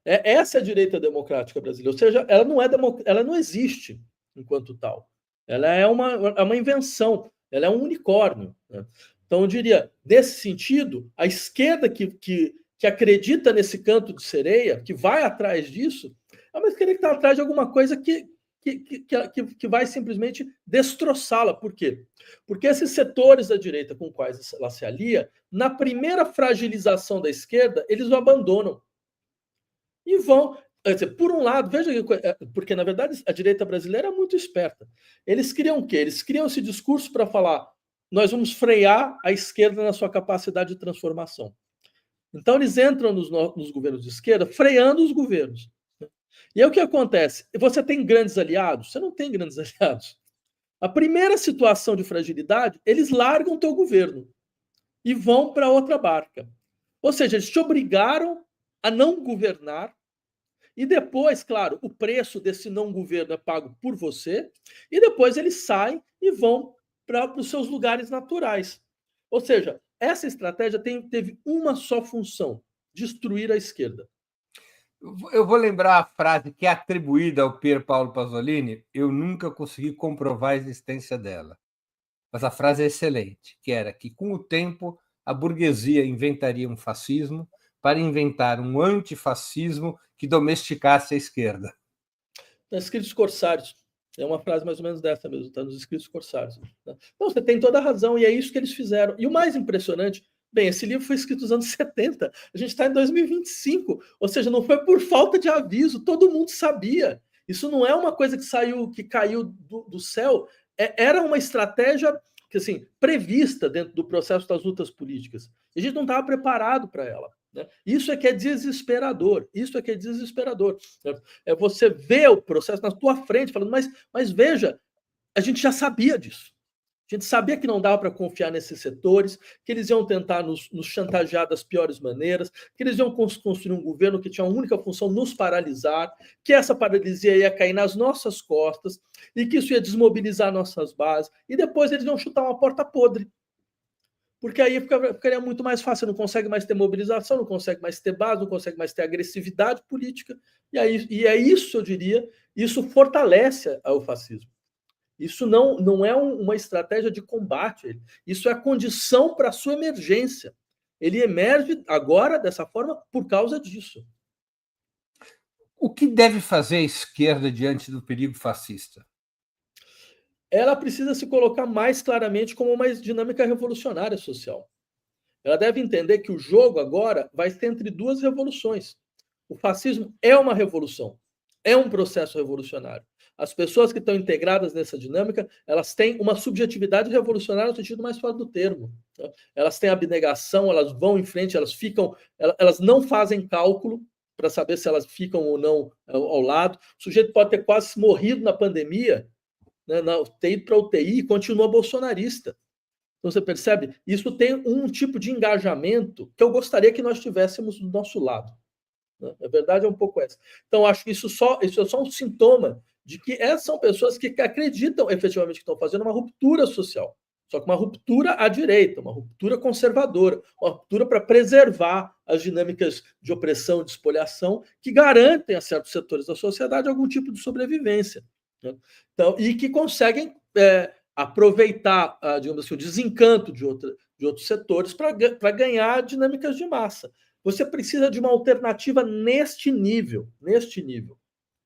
Essa é a direita democrática brasileira. Ou seja, ela não existe enquanto tal. Ela é uma invenção, ela é um unicórnio. Né? Então, eu diria, nesse sentido, a esquerda que acredita nesse canto de sereia, que vai atrás disso, é uma esquerda que está atrás de alguma coisa que vai simplesmente destroçá-la. Por quê? Porque esses setores da direita com os quais ela se alia, na primeira fragilização da esquerda, eles o abandonam. E vão... Quer dizer, por um lado, veja, porque na verdade a direita brasileira é muito esperta. Eles criam o quê? Eles criam esse discurso para falar: nós vamos frear a esquerda na sua capacidade de transformação. Então eles entram nos governos de esquerda freando os governos. E aí o que acontece? Você tem grandes aliados? Você não tem grandes aliados. A primeira situação de fragilidade, eles largam o teu governo e vão para outra barca. Ou seja, eles te obrigaram a não governar. E depois, claro, o preço desse não governo é pago por você, e depois eles saem e vão para os seus lugares naturais. Ou seja, essa estratégia teve uma só função: destruir a esquerda. Eu vou lembrar a frase que é atribuída ao Pier Paolo Pasolini, eu nunca consegui comprovar a existência dela. Mas a frase é excelente, que era que, com o tempo, a burguesia inventaria um fascismo para inventar um antifascismo que domesticasse a esquerda. Está escritos corsários. É uma frase mais ou menos dessa mesmo, está nos escritos corsários. Então, você tem toda a razão, e é isso que eles fizeram. E o mais impressionante, bem, esse livro foi escrito nos anos 70, a gente está em 2025, ou seja, não foi por falta de aviso, todo mundo sabia. Isso não é uma coisa que caiu do céu, era uma estratégia que, assim, prevista dentro do processo das lutas políticas. E a gente não estava preparado para ela. Né? Isso é que é desesperador. Isso é que é desesperador. É você ver o processo na tua frente, falando, mas veja, a gente já sabia disso. A gente sabia que não dava para confiar nesses setores, que eles iam tentar nos chantagear das piores maneiras, que eles iam construir um governo que tinha a única função nos paralisar, que essa paralisia ia cair nas nossas costas e que isso ia desmobilizar nossas bases, e depois eles iam chutar uma porta podre. Porque aí ficaria muito mais fácil, não consegue mais ter mobilização, não consegue mais ter base, não consegue mais ter agressividade política. E é isso, eu diria, isso fortalece o fascismo. Isso não é uma estratégia de combate, isso é a condição para a sua emergência. Ele emerge agora dessa forma por causa disso. O que deve fazer a esquerda diante do perigo fascista? Ela precisa se colocar mais claramente como uma dinâmica revolucionária social. Ela deve entender que o jogo agora vai ser entre duas revoluções. O fascismo é uma revolução, é um processo revolucionário. As pessoas que estão integradas nessa dinâmica, elas têm uma subjetividade revolucionária no sentido mais forte do termo. Tá? Elas têm abnegação, elas vão em frente, elas não fazem cálculo para saber se elas ficam ou não ao lado. O sujeito pode ter quase morrido na pandemia, né, ter ido para a UTI e continua bolsonarista. Então, você percebe? Isso tem um tipo de engajamento que eu gostaria que nós tivéssemos do nosso lado. Né? A verdade é um pouco essa. Então, acho que isso é só um sintoma de que essas são pessoas que acreditam efetivamente que estão fazendo uma ruptura social. Só que uma ruptura à direita, uma ruptura conservadora, uma ruptura para preservar as dinâmicas de opressão, de espoliação, que garantem a certos setores da sociedade algum tipo de sobrevivência. Né? Então, e que conseguem aproveitar, digamos assim, o desencanto de outros setores para ganhar dinâmicas de massa. Você precisa de uma alternativa neste nível.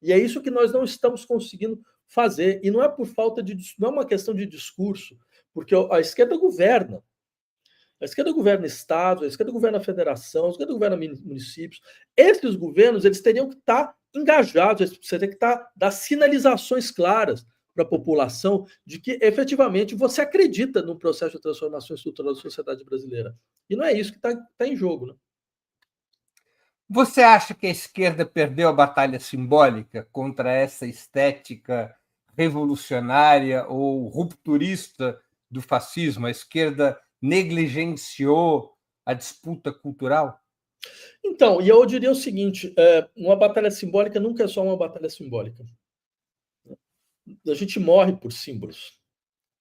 E é isso que nós não estamos conseguindo fazer. E não é por falta não é uma questão de discurso, porque a esquerda governa. A esquerda governa estados, a esquerda governa a federação, a esquerda governa municípios. Esses governos, eles teriam que estar engajados, eles teriam que dar sinalizações claras para a população de que efetivamente você acredita no processo de transformação estrutural da sociedade brasileira. E não é isso que está em jogo. Né? Você acha que a esquerda perdeu a batalha simbólica contra essa estética revolucionária ou rupturista do fascismo? A esquerda negligenciou a disputa cultural? Então, e eu diria o seguinte, uma batalha simbólica nunca é só uma batalha simbólica. A gente morre por símbolos.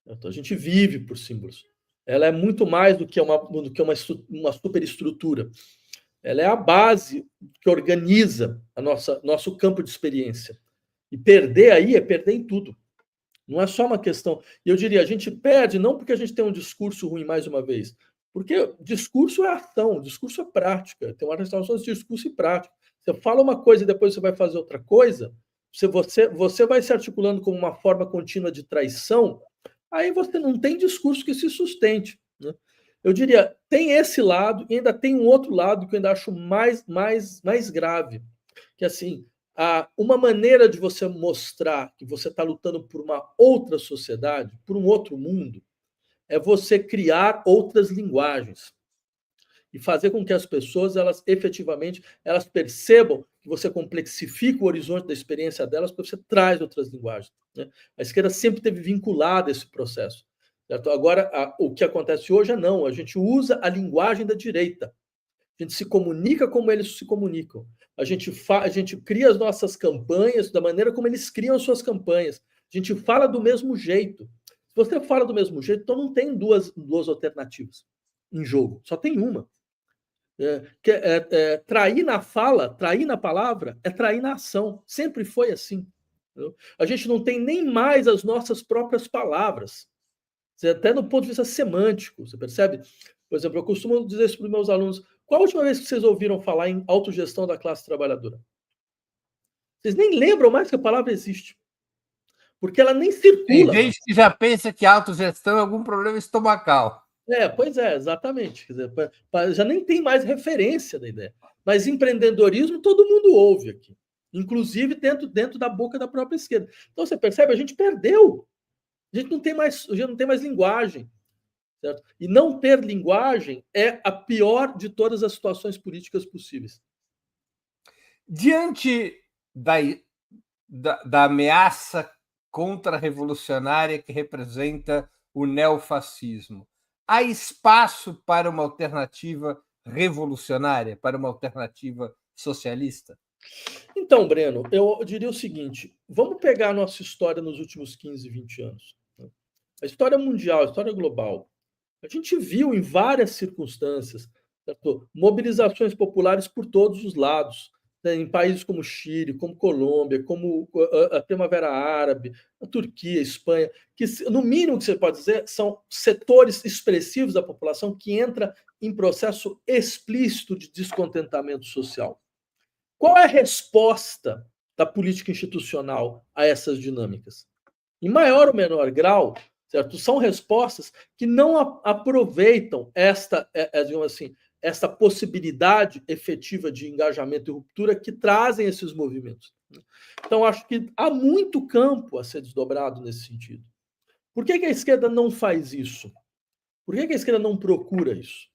A gente vive por símbolos. Ela é muito mais do que uma superestrutura. Ela é a base que organiza nosso campo de experiência. E perder aí é perder em tudo. Não é só uma questão... E eu diria, a gente perde não porque a gente tem um discurso ruim, mais uma vez, porque discurso é ação, discurso é prática, tem uma relação de discurso e prática. Você fala uma coisa e depois você vai fazer outra coisa, você vai se articulando como uma forma contínua de traição, aí você não tem discurso que se sustente, né? Eu diria, tem esse lado e ainda tem um outro lado que eu ainda acho mais grave, que assim, uma maneira de você mostrar que você está lutando por uma outra sociedade, por um outro mundo, é você criar outras linguagens e fazer com que as pessoas, elas efetivamente, elas percebam que você complexifica o horizonte da experiência delas porque você traz outras linguagens, né? A esquerda sempre teve vinculada a esse processo, certo? Agora, o que acontece hoje é não, a gente usa a linguagem da direita, a gente se comunica como eles se comunicam, a gente cria as nossas campanhas da maneira como eles criam as suas campanhas, a gente fala do mesmo jeito. Se você fala do mesmo jeito, então não tem duas alternativas em jogo, só tem uma. Trair na fala, trair na palavra, é trair na ação. Sempre foi assim. Entendeu? A gente não tem nem mais as nossas próprias palavras. Até no ponto de vista semântico, você percebe? Por exemplo, eu costumo dizer isso para os meus alunos. Qual a última vez que vocês ouviram falar em autogestão da classe trabalhadora? Vocês nem lembram mais que a palavra existe. Porque ela nem circula. Tem gente que já pensa que autogestão é algum problema estomacal. Pois é, exatamente. Quer dizer, já nem tem mais referência da ideia. Mas empreendedorismo todo mundo ouve aqui, inclusive dentro da boca da própria esquerda. Então você percebe, a gente perdeu. A gente não tem mais linguagem. Certo? E não ter linguagem é a pior de todas as situações políticas possíveis. Diante da ameaça contra-revolucionária que representa o neofascismo, há espaço para uma alternativa revolucionária, para uma alternativa socialista? Então, Breno, eu diria o seguinte, vamos pegar a nossa história nos últimos 15, 20 anos. A história mundial, a história global. A gente viu em várias circunstâncias, certo? Mobilizações populares por todos os lados, né? Em países como Chile, como Colômbia, como a Primavera Árabe, a Turquia, a Espanha, que no mínimo que você pode dizer são setores expressivos da população que entra em processo explícito de descontentamento social. Qual é a resposta da política institucional a essas dinâmicas? Em maior ou menor grau, certo? São respostas que não aproveitam digamos assim, esta possibilidade efetiva de engajamento e ruptura que trazem esses movimentos. Então, acho que há muito campo a ser desdobrado nesse sentido. Por que a esquerda não faz isso? Por que a esquerda não procura isso?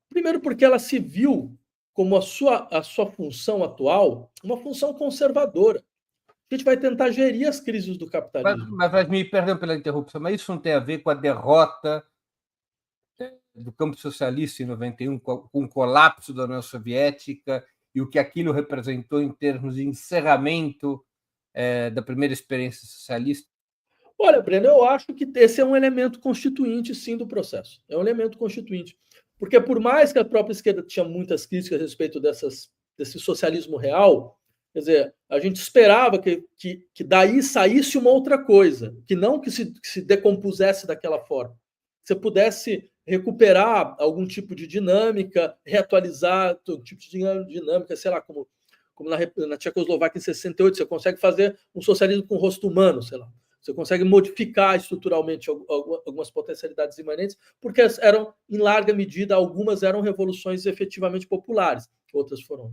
Primeiro, porque ela se viu como a sua função atual uma função conservadora. A gente vai tentar gerir as crises do capitalismo. Mas me perdão pela interrupção, mas isso não tem a ver com a derrota do campo socialista em 91, com o colapso da União Soviética e o que aquilo representou em termos de encerramento da primeira experiência socialista? Olha, Breno, eu acho que esse é um elemento constituinte, sim, do processo. É um elemento constituinte. Porque por mais que a própria esquerda tinha muitas críticas a respeito desse socialismo real, quer dizer, a gente esperava que daí saísse uma outra coisa, que não que se decompusesse daquela forma. Que você pudesse recuperar algum tipo de dinâmica, reatualizar todo tipo de dinâmica, sei lá, como na Tchecoslováquia em 68, você consegue fazer um socialismo com rosto humano, sei lá. Você consegue modificar estruturalmente algumas potencialidades imanentes, porque eram, em larga medida, algumas eram revoluções efetivamente populares, outras foram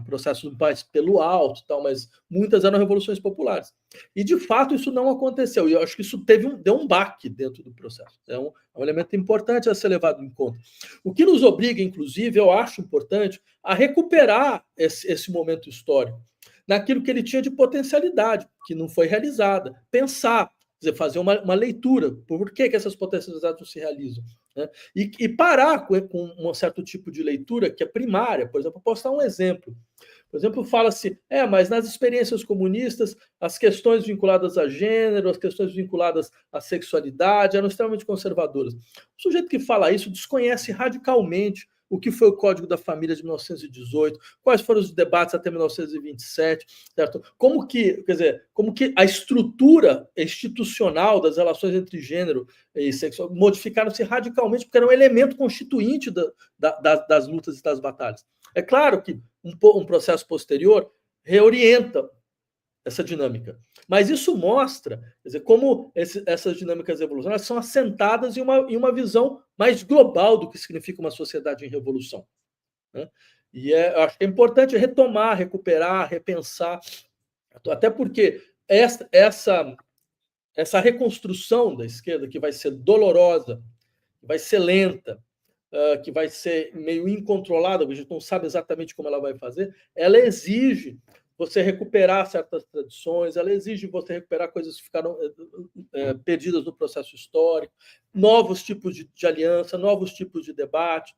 processos mais pelo alto, tal, mas muitas eram revoluções populares. E, de fato, isso não aconteceu. E eu acho que isso deu um baque dentro do processo. É um elemento importante a ser levado em conta. O que nos obriga, inclusive, eu acho importante, a recuperar esse momento histórico naquilo que ele tinha de potencialidade, que não foi realizada. Pensar, quer dizer, fazer uma leitura. Por que essas potencialidades não se realizam? Né? E parar com um certo tipo de leitura que é primária. Por exemplo, eu posso dar um exemplo. Por exemplo, fala-se, mas nas experiências comunistas, as questões vinculadas a gênero, as questões vinculadas à sexualidade eram extremamente conservadoras. O sujeito que fala isso desconhece radicalmente o que foi o Código da Família de 1918, quais foram os debates até 1927, certo? Como que a estrutura institucional das relações entre gênero e sexo modificaram-se radicalmente, porque era um elemento constituinte das lutas e das batalhas. É claro que um processo posterior reorienta essa dinâmica. Mas isso mostra, quer dizer, como essas dinâmicas evolucionárias são assentadas em uma visão mais global do que significa uma sociedade em revolução. Né? E eu acho que é importante retomar, recuperar, repensar, até porque essa reconstrução da esquerda, que vai ser dolorosa, vai ser lenta, que vai ser meio incontrolada, a gente não sabe exatamente como ela vai fazer, ela exige você recuperar certas tradições, ela exige você recuperar coisas que ficaram perdidas no processo histórico, novos tipos de aliança, novos tipos de debate.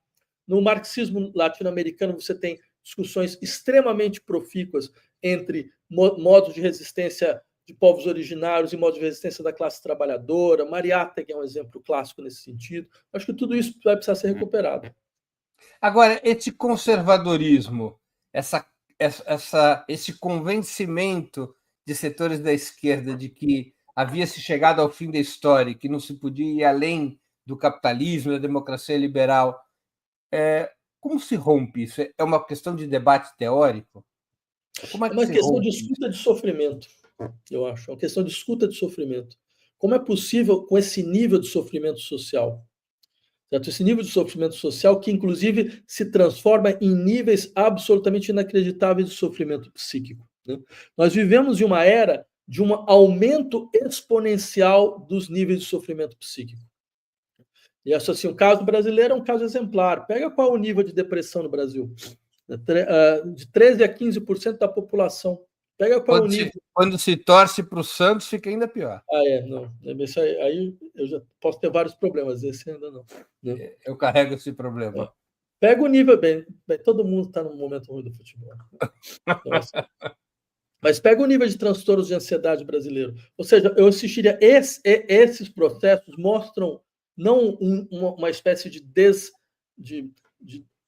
No marxismo latino-americano, você tem discussões extremamente profícuas entre modos de resistência de povos originários e modos de resistência da classe trabalhadora. Mariátegui é um exemplo clássico nesse sentido. Acho que tudo isso vai precisar ser recuperado. Agora, esse conservadorismo, esse convencimento de setores da esquerda de que havia se chegado ao fim da história, que não se podia ir além do capitalismo, da democracia liberal, como se rompe isso? É uma questão de debate teórico? Como é uma se questão rompe de escuta de sofrimento, eu acho. É uma questão de escuta de sofrimento. Como é possível, com esse nível de sofrimento social, certo? Esse nível de sofrimento social que, inclusive, se transforma em níveis absolutamente inacreditáveis de sofrimento psíquico. Né? Nós vivemos em uma era de um aumento exponencial dos níveis de sofrimento psíquico. E assim, o caso brasileiro é um caso exemplar. Pega qual é o nível de depressão no Brasil. De 13% a 15% da população. Pega qual é o nível. Quando se torce para o Santos, fica ainda pior. Não. Isso aí eu já posso ter vários problemas, esse ainda não. Né? Eu carrego esse problema. Pega o nível bem. Todo mundo está num momento ruim do futebol. Mas pega o nível de transtornos de ansiedade brasileiro. Ou seja, eu assistiria. Esses processos mostram não uma espécie de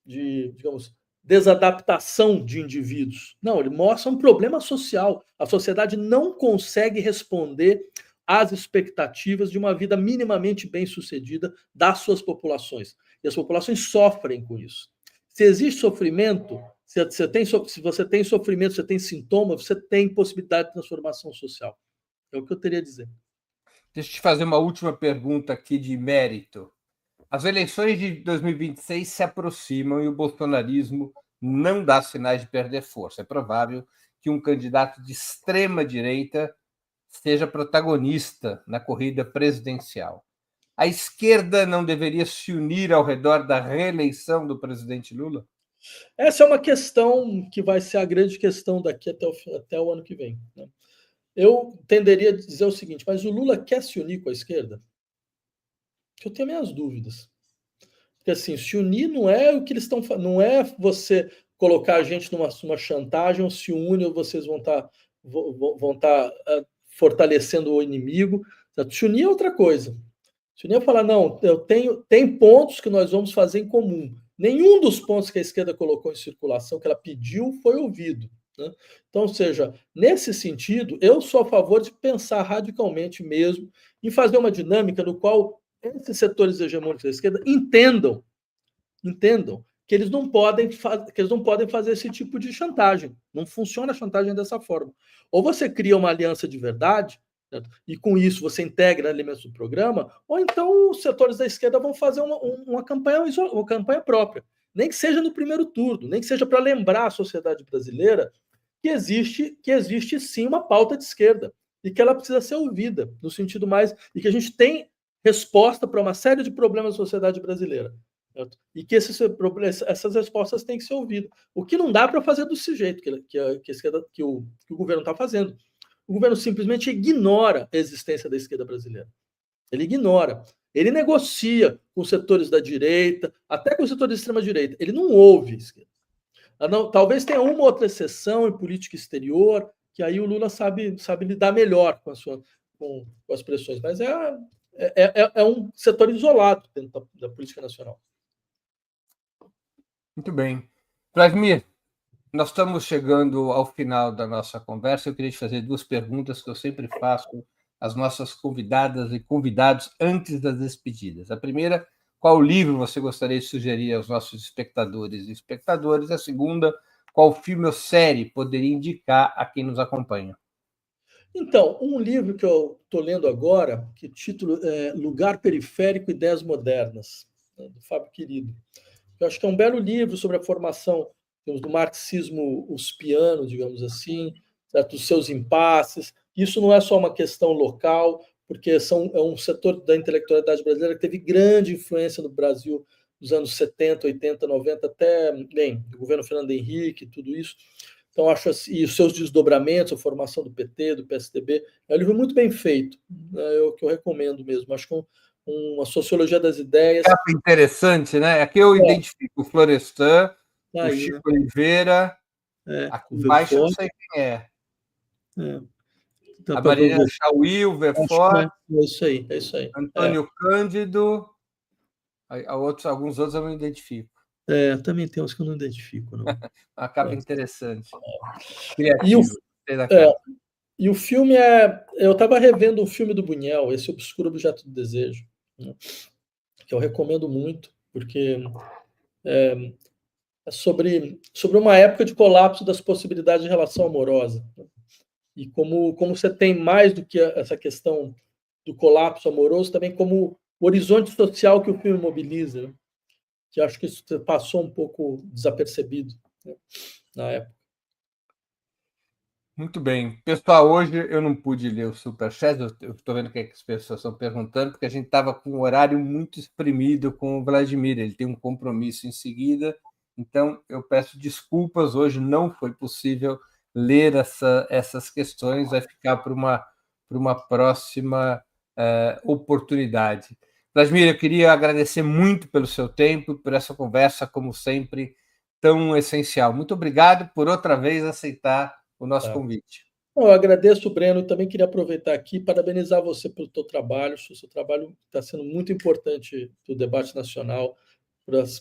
digamos, desadaptação de indivíduos. Não, ele mostra um problema social. A sociedade não consegue responder às expectativas de uma vida minimamente bem-sucedida das suas populações. E as populações sofrem com isso. Se existe sofrimento, se você tem sofrimento, você tem sintomas, você tem possibilidade de transformação social. É o que eu teria a dizer. Deixa eu te fazer uma última pergunta aqui de mérito. As eleições de 2026 se aproximam e o bolsonarismo não dá sinais de perder força. É provável que um candidato de extrema-direita seja protagonista na corrida presidencial. A esquerda não deveria se unir ao redor da reeleição do presidente Lula? Essa é uma questão que vai ser a grande questão daqui até o ano que vem. Né? Eu tenderia a dizer o seguinte, mas o Lula quer se unir com a esquerda? Eu tenho minhas dúvidas. Porque assim, se unir não é o que eles estão fazendo, não é você colocar a gente numa chantagem, ou se une, ou vocês vão estar fortalecendo o inimigo. Se unir é outra coisa. Se unir é falar, não, tem pontos que nós vamos fazer em comum. Nenhum dos pontos que a esquerda colocou em circulação, que ela pediu, foi ouvido. Né? Então, ou seja, nesse sentido, eu sou a favor de pensar radicalmente mesmo em fazer uma dinâmica no qual esses setores hegemônicos da esquerda entendam que eles não podem fazer esse tipo de chantagem. Não funciona a chantagem dessa forma. Ou você cria uma aliança de verdade, certo? E com isso você integra elementos do programa, ou então os setores da esquerda vão fazer uma campanha própria. Nem que seja no primeiro turno, nem que seja para lembrar a sociedade brasileira que existe sim uma pauta de esquerda e que ela precisa ser ouvida, no sentido mais. E que a gente tem resposta para uma série de problemas da sociedade brasileira. Certo? E que essas respostas têm que ser ouvidas. O que não dá para fazer desse jeito que o governo está fazendo. O governo simplesmente ignora a existência da esquerda brasileira. Ele ignora. Ele negocia com os setores da direita, até com os setores da extrema-direita. Ele não ouve a esquerda. Talvez tenha uma outra exceção em política exterior, que aí o Lula sabe lidar melhor com as pressões. Mas é um setor isolado dentro da política nacional. Muito bem. Vladimir, nós estamos chegando ao final da nossa conversa. Eu queria te fazer duas perguntas que eu sempre faço às nossas convidadas e convidados antes das despedidas. A primeira, qual livro você gostaria de sugerir aos nossos espectadores e espectadoras? A segunda, qual filme ou série poderia indicar a quem nos acompanha? Então, um livro que eu estou lendo agora, que o título é Lugar Periférico e Ideias Modernas, né, do Fábio Querido. Eu acho que é um belo livro sobre a formação, digamos, do marxismo uspiano, digamos assim, certo? Dos seus impasses. Isso não é só uma questão local, porque é um setor da intelectualidade brasileira que teve grande influência no Brasil nos anos 70, 80, 90, até, bem, o governo Fernando Henrique, tudo isso. Então, acho assim, e os seus desdobramentos, a formação do PT, do PSDB, é um livro muito bem feito, é o que eu recomendo mesmo. Acho que uma sociologia das ideias. Capa interessante, né? Aqui eu identifico o Florestan, o Aí, né? Chico Oliveira, aqui O embaixo eu não Verfort, sei quem é. dá A para ver o Marina Verfort. Chauí, o Acho que Verfort, é isso aí, é isso aí. Antônio Cândido, alguns outros eu não identifico. Também tem uns que eu não identifico, não. Uma capa interessante. E o, Criativo. Gostei da é, capa. e o filme é. Eu estava revendo um filme do Buñuel, esse Obscuro Objeto do Desejo, né, que eu recomendo muito, porque é sobre uma época de colapso das possibilidades de relação amorosa. Né? E como você tem mais do que essa questão do colapso amoroso, também como o horizonte social que o filme mobiliza, né? Que acho que isso passou um pouco desapercebido, né, na época. Muito bem. Pessoal, hoje eu não pude ler o Superchat, eu estou vendo o que as pessoas estão perguntando, porque a gente estava com um horário muito exprimido com o Vladimir, ele tem um compromisso em seguida, então eu peço desculpas, hoje não foi possível ler essas questões, vai ficar para uma próxima oportunidade. Vladimir, eu queria agradecer muito pelo seu tempo, por essa conversa, como sempre, tão essencial. Muito obrigado por outra vez aceitar o nosso Tá. convite. Eu agradeço, Breno, e também queria aproveitar aqui e parabenizar você pelo seu trabalho. O seu trabalho está sendo muito importante para o debate nacional,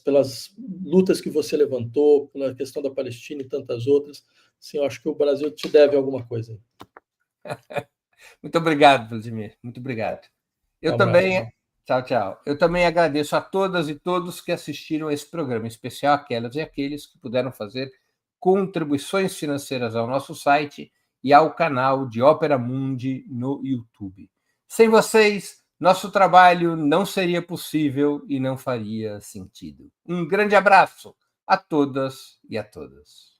pelas lutas que você levantou, pela questão da Palestina e tantas outras. Sim, eu acho que o Brasil te deve alguma coisa. Muito obrigado, Vladimir. Muito obrigado. Um Eu abraço. também. Tchau, tchau. Eu também agradeço a todas e todos que assistiram a esse programa, em especial aquelas e aqueles que puderam fazer contribuições financeiras ao nosso site e ao canal de Ópera Mundi no YouTube. Sem vocês, nosso trabalho não seria possível e não faria sentido. Um grande abraço a todas e a todos.